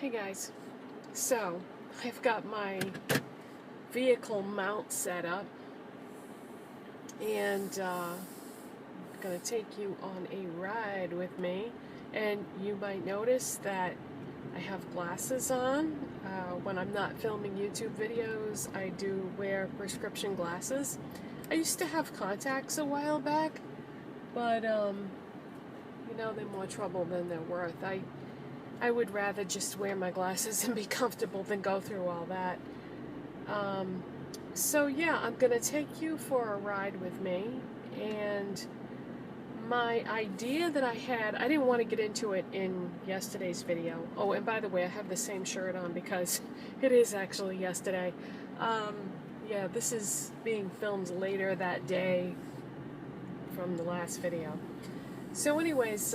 Hey guys, so I've got my vehicle mount set up and I'm going to take you on a ride with me, and you might notice that I have glasses on. When I'm not filming YouTube videos, I do wear prescription glasses. I used to have contacts a while back, but you know, they're more trouble than they're worth. I would rather just wear my glasses and be comfortable than go through all that. So yeah, I'm gonna take you for a ride with me, and my idea that I had, I didn't want to get into it in yesterday's video. Oh, and by the way, I have the same shirt on because it is actually yesterday. Yeah, this is being filmed later that day from the last video. So anyways,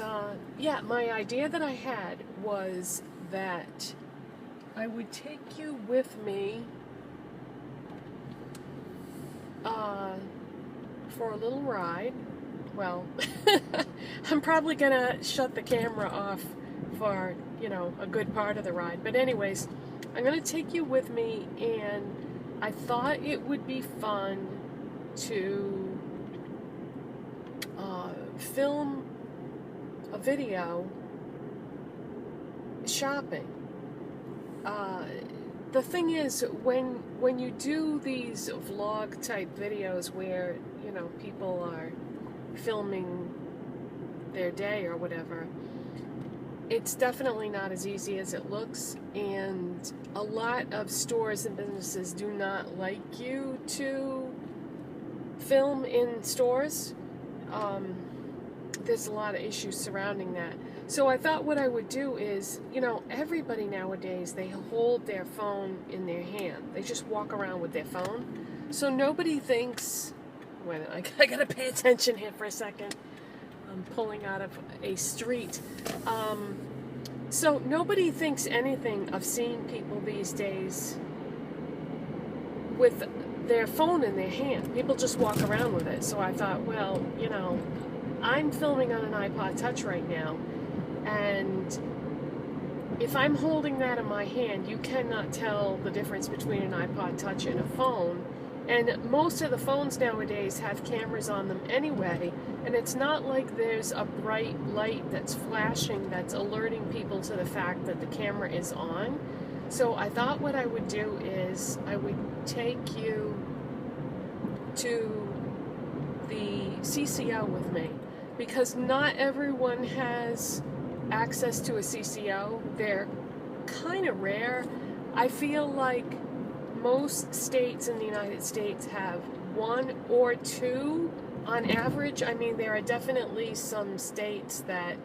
yeah, my idea that I had was that I would take you with me for a little ride. Well, I'm probably gonna shut the camera off for, you know, a good part of the ride. But anyways, I'm gonna take you with me, and I thought it would be fun to film a video shopping. The thing is, when you do these vlog type videos where, you know, people are filming their day or whatever, it's definitely not as easy as it looks, and a lot of stores and businesses do not like you to film in stores. There's a lot of issues surrounding that. So I thought what I would do is, you know, everybody nowadays, they hold their phone in their hand. They just walk around with their phone. So nobody thinks, wait, I gotta pay attention here for a second. I'm pulling out of a street. So nobody thinks anything of seeing people these days with their phone in their hand. People just walk around with it. So I thought, well, you know, I'm filming on an iPod Touch right now, and if I'm holding that in my hand, you cannot tell the difference between an iPod Touch and a phone. And most of the phones nowadays have cameras on them anyway, and it's not like there's a bright light that's flashing that's alerting people to the fact that the camera is on. So I thought what I would do is I would take you to the CCO with me, because not everyone has access to a CCO. They're kind of rare. I feel like most states in the United States have one or two on average. I mean, there are definitely some states that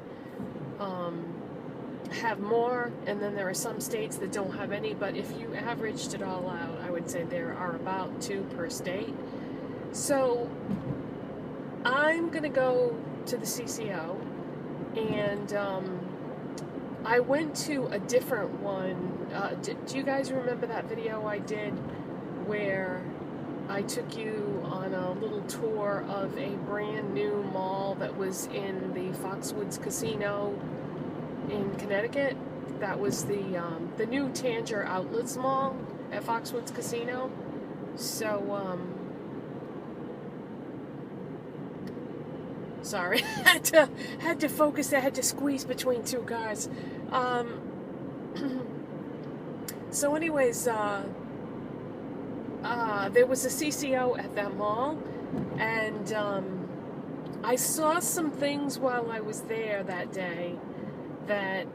have more, and then there are some states that don't have any, but if you averaged it all out, I would say there are about 2 per state. So I'm gonna go to the CCO, and I went to a different one. Do you guys remember that video I did where I took you on a little tour of a brand new mall that was in the Foxwoods Casino in Connecticut? That was the new Tanger Outlets Mall at Foxwoods Casino. So sorry, had to focus. I had to squeeze between 2 cars. So anyways, there was a CCO at that mall, and I saw some things while I was there that day that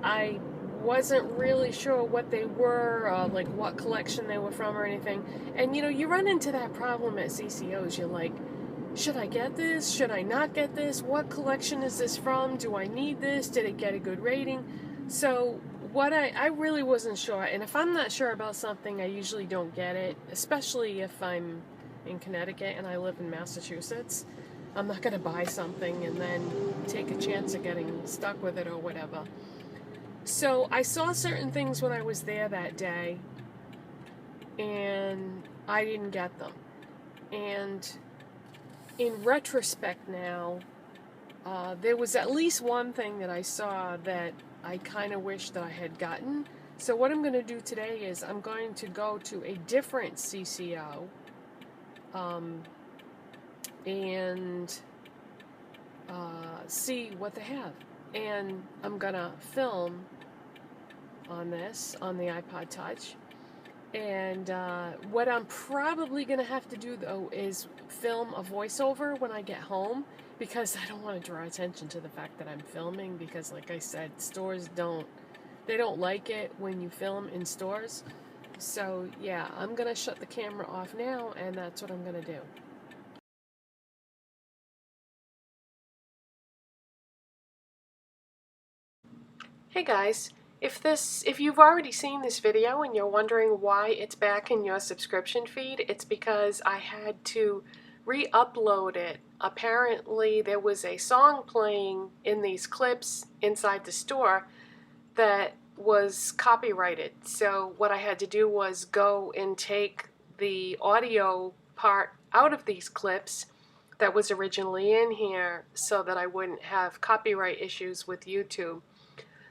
I wasn't really sure what they were, or like what collection they were from or anything. And you know, you run into that problem at CCOs. You're like, should I get this? Should I not get this? What collection is this from? Do I need this? Did it get a good rating? So what I really wasn't sure. And if I'm not sure about something, I usually don't get it, especially if I'm in Connecticut and I live in Massachusetts. I'm not going to buy something and then take a chance of getting stuck with it or whatever. So I saw certain things when I was there that day, and I didn't get them. And in retrospect now, there was at least one thing that I saw that I kind of wish that I had gotten. So what I'm going to do today is I'm going to go to a different CCO and see what they have. And I'm going to film on this, on the iPod Touch. And what I'm probably going to have to do, though, is film a voiceover when I get home, because I don't want to draw attention to the fact that I'm filming, because, like I said, stores don't like it when you film in stores. So, yeah, I'm going to shut the camera off now, and that's what I'm going to do. Hey guys, if you've already seen this video and you're wondering why it's back in your subscription feed, it's because I had to re-upload it. Apparently there was a song playing in these clips inside the store that was copyrighted. So what I had to do was go and take the audio part out of these clips that was originally in here so that I wouldn't have copyright issues with YouTube.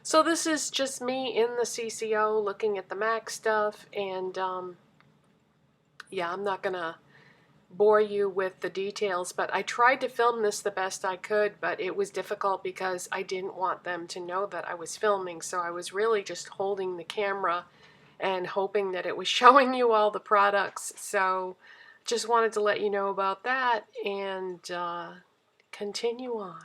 So this is just me in the CCO looking at the Mac stuff, and yeah, I'm not gonna bore you with the details, but I tried to film this the best I could, but it was difficult because I didn't want them to know that I was filming, so I was really just holding the camera and hoping that it was showing you all the products. So just wanted to let you know about that, and continue on.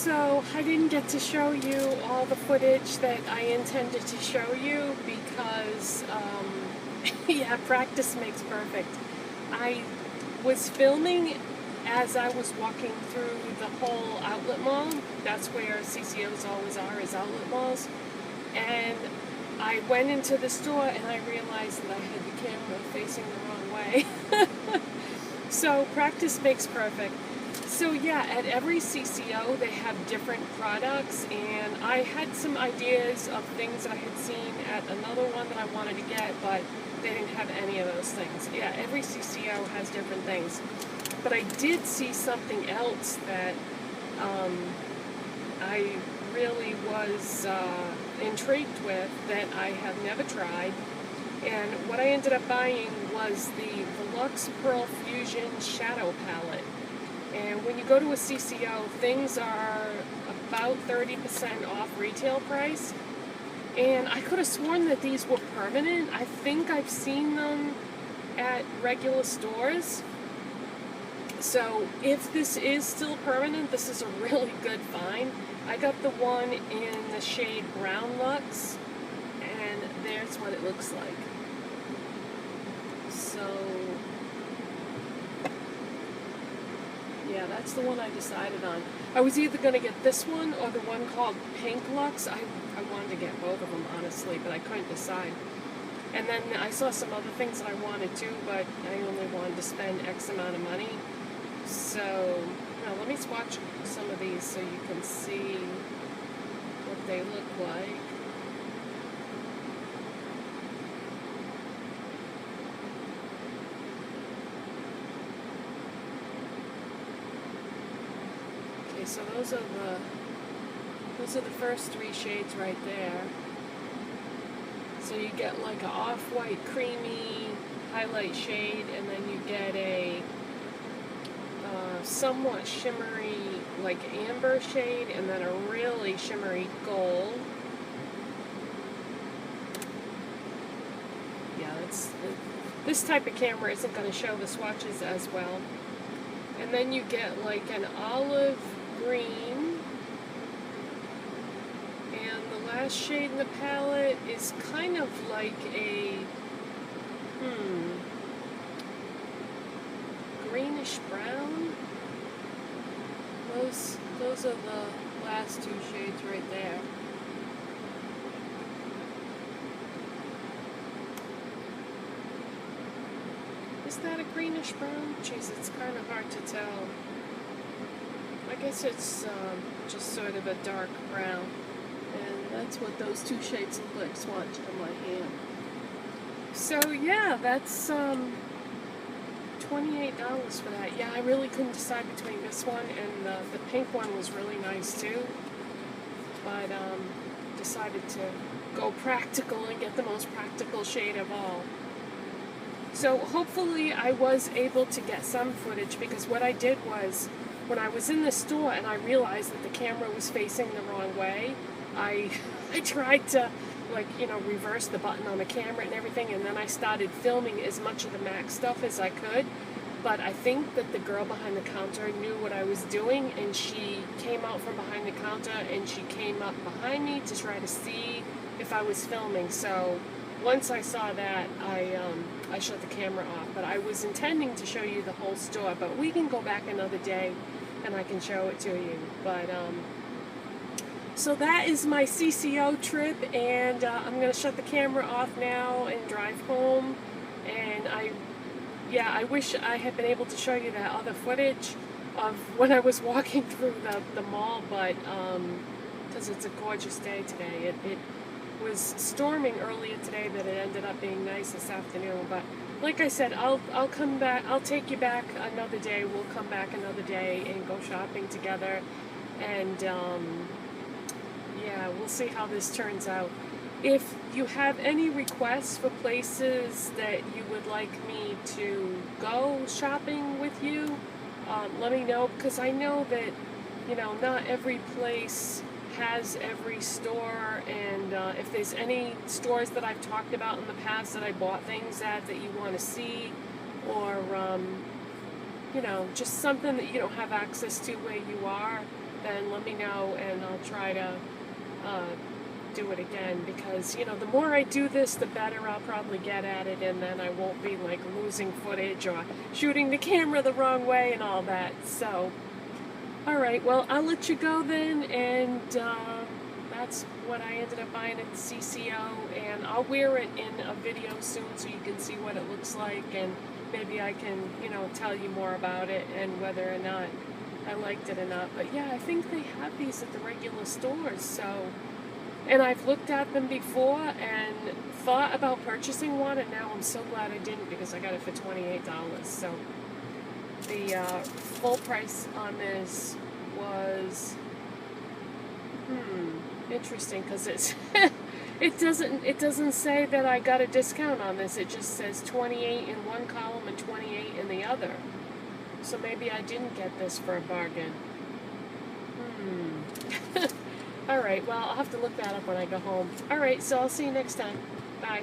So I didn't get to show you all the footage that I intended to show you because, yeah, practice makes perfect. I was filming as I was walking through the whole outlet mall. That's where CCOs always are, is outlet malls. And I went into the store and I realized that I had the camera facing the wrong way. So practice makes perfect. So yeah, at every CCO they have different products, and I had some ideas of things that I had seen at another one that I wanted to get, but they didn't have any of those things. Yeah, every CCO has different things. But I did see something else that I really was intrigued with that I have never tried. And what I ended up buying was the Deluxe Pearl Fusion Shadow Palette. And when you go to a CCO, things are about 30% off retail price. And I could have sworn that these were permanent. I think I've seen them at regular stores. So if this is still permanent, this is a really good find. I got the one in the shade Brown Luxe, and there's what it looks like. So yeah, that's the one I decided on. I was either going to get this one or the one called Pink Luxe. I wanted to get both of them, honestly, but I couldn't decide. And then I saw some other things that I wanted too, but I only wanted to spend X amount of money. So, now let me swatch some of these so you can see what they look like. Okay, so those are the first three shades right there. So you get like an off-white creamy highlight shade, and then you get a somewhat shimmery like amber shade, and then a really shimmery gold. Yeah, this type of camera isn't going to show the swatches as well. And then you get like an olive green, and the last shade in the palette is kind of like a greenish brown. Those are the last two shades right there. Is that a greenish brown? Jeez, it's kind of hard to tell. I guess it's just sort of a dark brown. And that's what those two shades look like swatched on my hand. So yeah, that's $28 for that. Yeah, I really couldn't decide between this one and the pink one was really nice too. But decided to go practical and get the most practical shade of all. So hopefully I was able to get some footage, because what I did was, when I was in the store and I realized that the camera was facing the wrong way, I tried to, like, you know, reverse the button on the camera and everything, and then I started filming as much of the MAC stuff as I could. But I think that the girl behind the counter knew what I was doing, and she came out from behind the counter and she came up behind me to try to see if I was filming. So once I saw that, I shut the camera off. But I was intending to show you the whole store, but we can go back another day and I can show it to you. But so that is my CCO trip, and I'm going to shut the camera off now and drive home. And I wish I had been able to show you that other footage of when I was walking through the mall, but because it's a gorgeous day today. It was storming earlier today, but it ended up being nice this afternoon. But like I said, I'll come back. I'll take you back another day. We'll come back another day and go shopping together, and yeah, we'll see how this turns out. If you have any requests for places that you would like me to go shopping with you, let me know, because I know that, you know, not every place has every store, and if there's any stores that I've talked about in the past that I bought things at that you want to see, or you know, just something that you don't have access to where you are, then let me know, and I'll try to do it again, because, you know, the more I do this, the better I'll probably get at it, and then I won't be like losing footage or shooting the camera the wrong way and all that. So, alright, well, I'll let you go then, and that's what I ended up buying at the CCO, and I'll wear it in a video soon so you can see what it looks like, and maybe I can, you know, tell you more about it and whether or not I liked it or not. But yeah, I think they have these at the regular stores, so... And I've looked at them before and thought about purchasing one, and now I'm so glad I didn't, because I got it for $28. So the full price on this was interesting, because it's it doesn't say that I got a discount on this. It just says 28 in one column and 28 in the other. So maybe I didn't get this for a bargain. Alright, well, I'll have to look that up when I go home. Alright, so I'll see you next time. Bye.